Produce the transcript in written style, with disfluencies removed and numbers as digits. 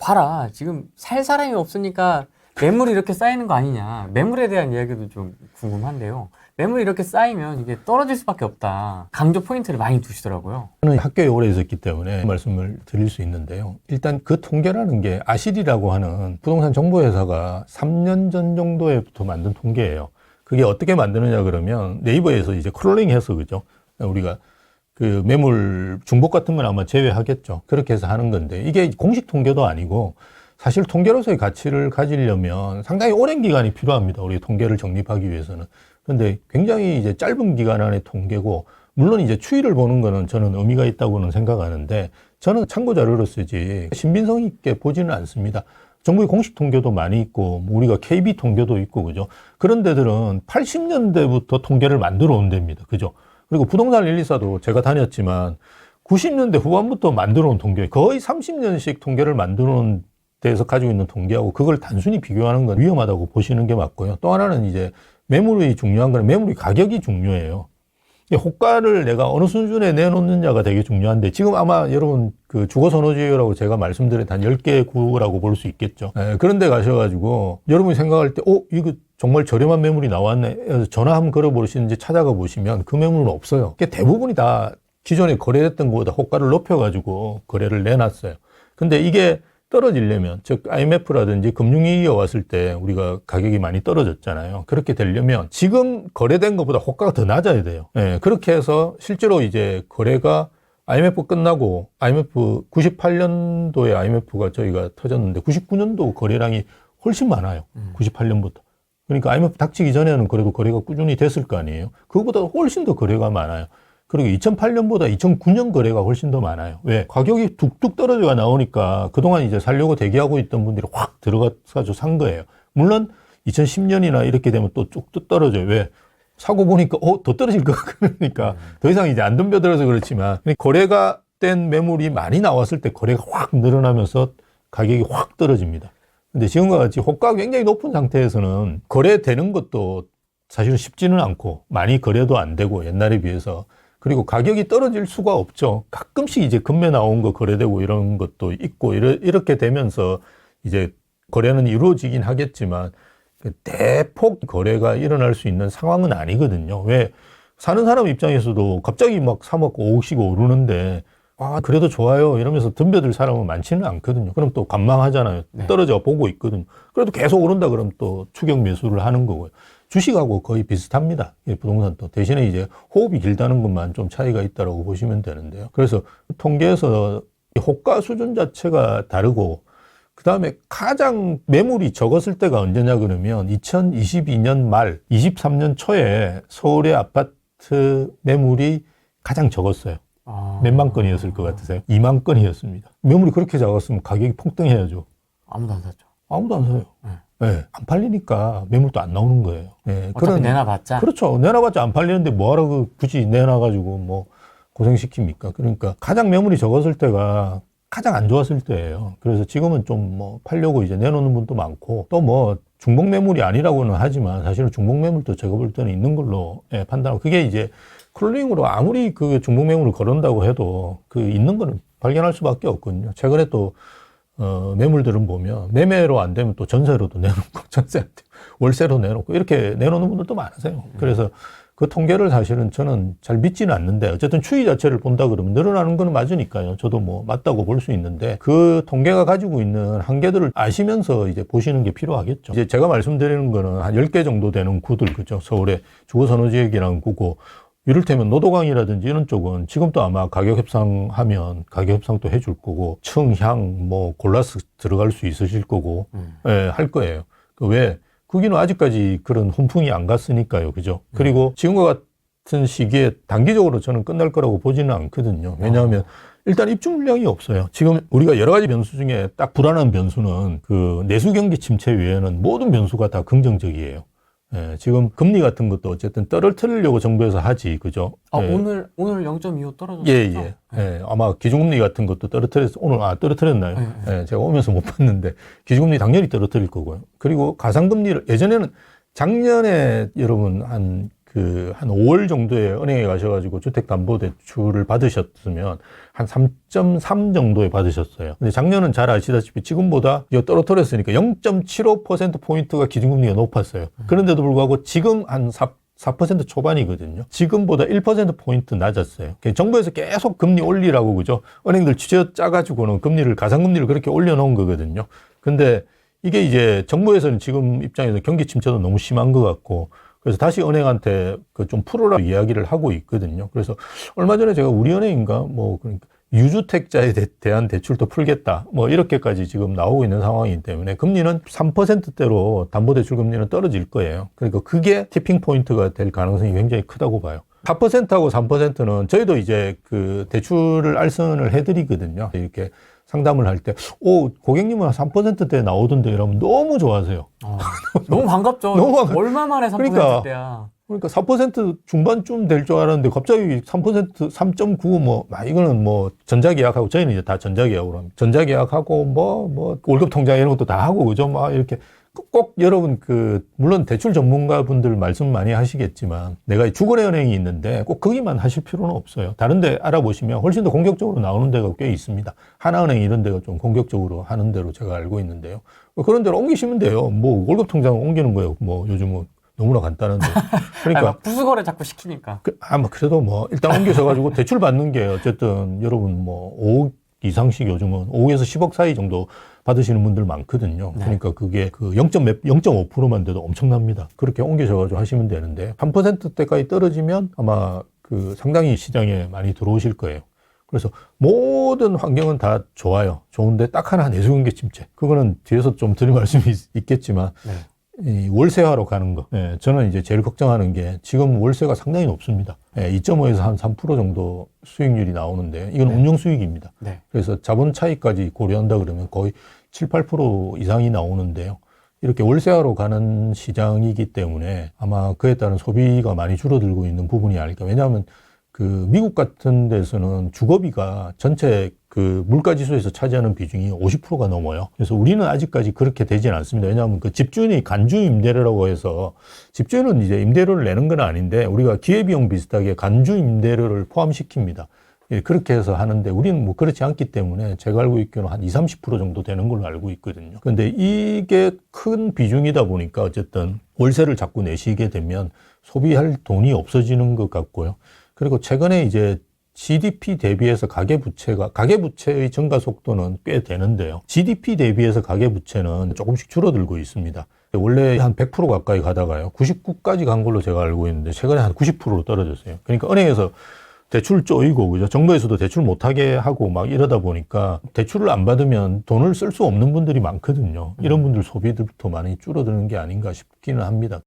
봐라 지금 살 사람이 없으니까 매물이 이렇게 쌓이는 거 아니냐. 매물에 대한 이야기도 좀 궁금한데요. 매물이 이렇게 쌓이면 이게 떨어질 수밖에 없다. 강조 포인트를 많이 두시더라고요. 저는 학교에 오래 있었기 때문에 말씀을 드릴 수 있는데요. 일단 그 통계라는 게 아실이라고 하는 부동산 정보회사가 3년 전 정도에부터 만든 통계예요. 그게 어떻게 만드느냐 그러면 네이버에서 이제 크롤링해서 그죠. 우리가 그 매물 중복 같은 건 아마 제외하겠죠. 그렇게 해서 하는 건데 이게 공식 통계도 아니고 사실 통계로서의 가치를 가지려면 상당히 오랜 기간이 필요합니다. 우리 통계를 정립하기 위해서는. 그런데 굉장히 이제 짧은 기간 안의 통계고, 물론 이제 추이를 보는 거는 저는 의미가 있다고는 생각하는데, 저는 참고 자료로 쓰지 신빙성 있게 보지는 않습니다. 정부의 공식 통계도 많이 있고, 우리가 KB 통계도 있고, 그죠? 그런 데들은 80년대부터 통계를 만들어 온 데입니다. 그죠? 그리고 부동산 124도 제가 다녔지만 90년대 후반부터 만들어 온 통계, 거의 30년씩 통계를 만들어 온 데에서 가지고 있는 통계하고 그걸 단순히 비교하는 건 위험하다고 보시는 게 맞고요. 또 하나는 이제 매물이 중요한 건 매물의 가격이 중요해요. 호가를 내가 어느 수준에 내놓느냐가 되게 중요한데, 지금 아마 여러분 그 주거선호지역이라고 제가 말씀드린 한 10개 구라고 볼 수 있겠죠. 그런 데 가셔가지고 여러분이 생각할 때 이거 정말 저렴한 매물이 나왔네, 전화 한번 걸어보시는지 찾아가 보시면 그 매물은 없어요. 대부분이 다 기존에 거래됐던 것보다 호가를 높여가지고 거래를 내놨어요. 근데 이게 떨어지려면, 즉 IMF라든지 금융위기가 왔을 때 우리가 가격이 많이 떨어졌잖아요. 그렇게 되려면 지금 거래된 것보다 호가가 더 낮아야 돼요. 그렇게 해서 실제로 이제 거래가 IMF 끝나고, IMF 98년도에 IMF가 저희가 터졌는데 99년도 거래량이 훨씬 많아요. 98년부터. 그러니까 IMF 닥치기 전에는 그래도 거래가 꾸준히 됐을 거 아니에요. 그거보다 훨씬 더 거래가 많아요. 그리고 2008년보다 2009년 거래가 훨씬 더 많아요. 왜? 가격이 뚝뚝 떨어져 나오니까 그동안 이제 살려고 대기하고 있던 분들이 확 들어가서 산 거예요. 물론 2010년이나 이렇게 되면 또 쭉 떨어져요. 왜? 사고 보니까 더 떨어질 거 그러니까 더 이상 이제 안 덤벼들어서 그렇지만, 거래가 된 매물이 많이 나왔을 때 거래가 확 늘어나면서 가격이 확 떨어집니다. 근데 지금과 같이 호가가 굉장히 높은 상태에서는 거래되는 것도 사실은 쉽지는 않고, 많이 거래도 안 되고 옛날에 비해서, 그리고 가격이 떨어질 수가 없죠. 가끔씩 이제 금매 나온 거 거래되고 이런 것도 있고, 이렇게 되면서 이제 거래는 이루어지긴 하겠지만 대폭 거래가 일어날 수 있는 상황은 아니거든요. 왜? 사는 사람 입장에서도 갑자기 막 3억, 5억씩 오르는데 그래도 좋아요 이러면서 덤벼들 사람은 많지는 않거든요. 그럼 또 관망하잖아요. 떨어져 보고 있거든요. 그래도 계속 오른다 그러면 또 추격 매수를 하는 거고요. 주식하고 거의 비슷합니다. 부동산도. 대신에 이제 호흡이 길다는 것만 좀 차이가 있다고 보시면 되는데요. 그래서 통계에서 호가 수준 자체가 다르고, 그 다음에 가장 매물이 적었을 때가 언제냐 그러면 2022년 말, 23년 초에 서울의 아파트 매물이 가장 적었어요. 몇만 건이었을 것 같으세요? 2만 건이었습니다. 매물이 그렇게 작았으면 가격이 폭등해야죠. 아무도 안 샀죠. 아무도 안 사요. 안 팔리니까 매물도 안 나오는 거예요. 어차피 내놔봤자? 그렇죠. 내놔봤자 안 팔리는데 뭐하러 굳이 내놔가지고 뭐 고생시킵니까? 그러니까 가장 매물이 적었을 때가 가장 안 좋았을 때예요. 그래서 지금은 좀 뭐 팔려고 이제 내놓는 분도 많고, 또 뭐 중복 매물이 아니라고는 하지만 사실은 중복 매물도 제가 볼 때는 있는 걸로 판단하고, 그게 이제 클롤링으로 아무리 그 중복 매물을 걸은다고 해도 그 있는 거는 발견할 수밖에 없거든요. 최근에 또 매물들은 보면 매매로 안 되면 또 전세로도 내놓고, 전세한테 월세로 내놓고, 이렇게 내놓는 분들도 많으세요. 그래서 그 통계를 사실은 저는 잘 믿지는 않는데, 어쨌든 추이 자체를 본다 그러면 늘어나는 건 맞으니까요. 저도 뭐 맞다고 볼 수 있는데, 그 통계가 가지고 있는 한계들을 아시면서 이제 보시는 게 필요하겠죠. 이제 제가 말씀드리는 거는 한 10개 정도 되는 구들, 그죠? 서울의 주거선호지역이라는 구고, 이를테면 노도강이라든지 이런 쪽은 지금도 아마 가격 협상하면 가격 협상도 해줄 거고, 층, 향, 뭐 골라서 들어갈 수 있으실 거고, 할 거예요. 왜? 거기는 아직까지 그런 훈풍이 안 갔으니까요. 그죠? 그리고 지금과 같은 시기에 단기적으로 저는 끝날 거라고 보지는 않거든요. 왜냐하면 일단 입주 물량이 없어요. 지금 우리가 여러 가지 변수 중에 딱 불안한 변수는 그 내수 경기 침체 외에는 모든 변수가 다 긍정적이에요. 지금 금리 같은 것도 어쨌든 떨어뜨리려고 정부에서 하지, 그죠? 오늘 0.25 떨어졌죠? 아마 기준금리 같은 것도 떨어뜨려서, 오늘 떨어뜨렸나요? 제가 오면서 못 봤는데 기준금리 당연히 떨어뜨릴 거고요. 그리고 가상금리를 예전에는, 작년에 여러분 한 한 5월 정도에 은행에 가셔가지고 주택담보대출을 받으셨으면 한 3.3 정도에 받으셨어요. 근데 작년은 잘 아시다시피 지금보다 이거 떨어뜨렸으니까 0.75%포인트가 기준금리가 높았어요. 그런데도 불구하고 지금 한 4% 초반이거든요. 지금보다 1%포인트 낮았어요. 정부에서 계속 금리 올리라고, 그죠? 은행들 쥐어짜가지고는 가상금리를 그렇게 올려놓은 거거든요. 근데 이게 이제 정부에서는 지금 입장에서 경기 침체도 너무 심한 것 같고, 그래서 다시 은행한테 좀 풀어라 이야기를 하고 있거든요. 그래서 얼마 전에 제가 우리은행인가 그러니까 유주택자에 대한 대출도 풀겠다 이렇게까지 지금 나오고 있는 상황이기 때문에 금리는 3%대로 담보대출 금리는 떨어질 거예요. 그러니까 그게 티핑 포인트가 될 가능성이 굉장히 크다고 봐요. 4%하고 3%는 저희도 이제 그 대출을 알선을 해드리거든요. 이렇게 상담을 할 때, 고객님은 3%대 나오던데 이러면 너무 좋아하세요. 너무 반갑죠. 너무 얼마 만에 3%대야. 그러니까 4% 중반쯤 될 줄 알았는데 갑자기 3%, 3.9 이거는 전자계약하고 저희는 이제 다 전자계약으로 합니다. 전자계약하고 월급 통장 이런 것도 다 하고, 그죠? 이렇게 꼭 여러분 물론 대출 전문가분들 말씀 많이 하시겠지만 내가 주거래은행이 있는데 꼭 거기만 하실 필요는 없어요. 다른 데 알아보시면 훨씬 더 공격적으로 나오는 데가 꽤 있습니다. 하나은행 이런 데가 좀 공격적으로 하는 대로 제가 알고 있는데요. 그런 데로 옮기시면 돼요. 월급 통장 옮기는 거예요. 요즘은 너무나 간단한데. 그러니까 부수거래 자꾸 시키니까. 그래도 일단 옮기셔가지고 대출 받는 게 어쨌든 여러분 5억 이상씩 요즘은 5억에서 10억 사이 정도 받으시는 분들 많거든요. 네. 그러니까 그게 0.5%만 돼도 엄청납니다. 그렇게 옮기셔가지고 하시면 되는데 3%대까지 떨어지면 아마 상당히 시장에 많이 들어오실 거예요. 그래서 모든 환경은 다 좋아요. 좋은데 딱 하나 내수경계 침체. 그거는 뒤에서 좀 드릴 말씀이 있겠지만 네. 이 월세화로 가는 거. 저는 이제 제일 걱정하는 게 지금 월세가 상당히 높습니다. 2.5에서 한 3% 정도 수익률이 나오는데 이건 운용 수익입니다. 네. 그래서 자본 차익까지 고려한다 그러면 거의 7, 8% 이상이 나오는데요. 이렇게 월세화로 가는 시장이기 때문에 아마 그에 따른 소비가 많이 줄어들고 있는 부분이 아닐까. 왜냐하면 미국 같은 데서는 주거비가 전체 물가지수에서 차지하는 비중이 50%가 넘어요. 그래서 우리는 아직까지 그렇게 되진 않습니다. 왜냐하면 집주인이 간주 임대료라고 해서 집주인은 이제 임대료를 내는 건 아닌데 우리가 기회비용 비슷하게 간주 임대료를 포함시킵니다. 그렇게 해서 하는데 우리는 그렇지 않기 때문에 제가 알고 있기로는 한 20, 30% 정도 되는 걸로 알고 있거든요. 그런데 이게 큰 비중이다 보니까 어쨌든 월세를 자꾸 내시게 되면 소비할 돈이 없어지는 것 같고요. 그리고 최근에 이제 GDP 대비해서 가계부채의 증가 속도는 꽤 되는데요. GDP 대비해서 가계부채는 조금씩 줄어들고 있습니다. 원래 한 100% 가까이 가다가요. 99까지 간 걸로 제가 알고 있는데 최근에 한 90%로 떨어졌어요. 그러니까 은행에서 대출 쪼이고, 그죠? 정부에서도 대출 못하게 하고 이러다 보니까 대출을 안 받으면 돈을 쓸 수 없는 분들이 많거든요. 이런 분들 소비들부터 많이 줄어드는 게 아닌가 싶기는 합니다.